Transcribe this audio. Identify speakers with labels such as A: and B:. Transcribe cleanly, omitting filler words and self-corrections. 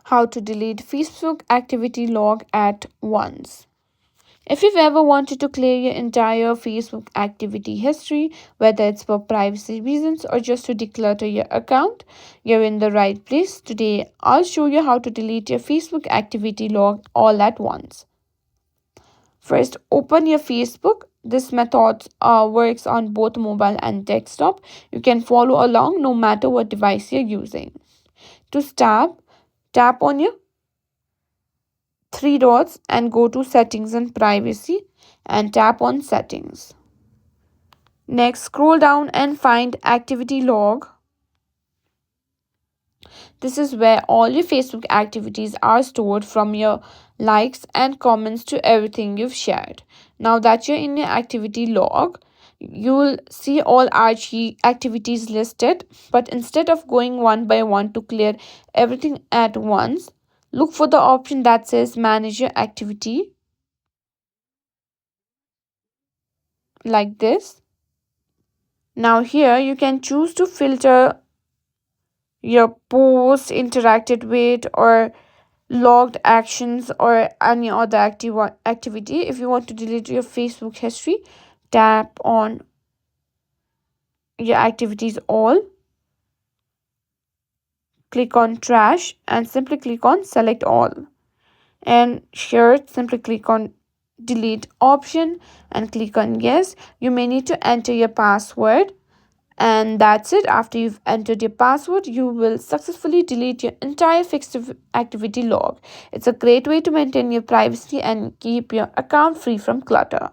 A: How to delete Facebook activity log at once. If you've ever wanted to clear your entire Facebook activity history, whether it's for privacy reasons or just to declutter your account, you're in the right place. Today, I'll show you how to delete your Facebook activity log all at once. First, open your Facebook. This method works on both mobile and desktop. You can follow along no matter what device you're using. To start, tap on your three dots and go to settings and privacy and tap on settings. Next, scroll down and find activity log. This is where all your Facebook activities are stored, from your likes and comments to everything you've shared. Now that you're in your activity log, you'll see all activities listed, but instead of going one by one to clear everything at once, look for the option that says manage your activity, like this. Now here you can choose to filter your post, interacted with, or logged actions, or any other activity. If you want to delete your Facebook history, tap on your activities all, click on trash and simply click on select all, and here simply click on delete option and click on yes. You may need to enter your password, and that's it. After you've entered your password, you will successfully delete your entire fixed activity log. It's a great way to maintain your privacy and keep your account free from clutter.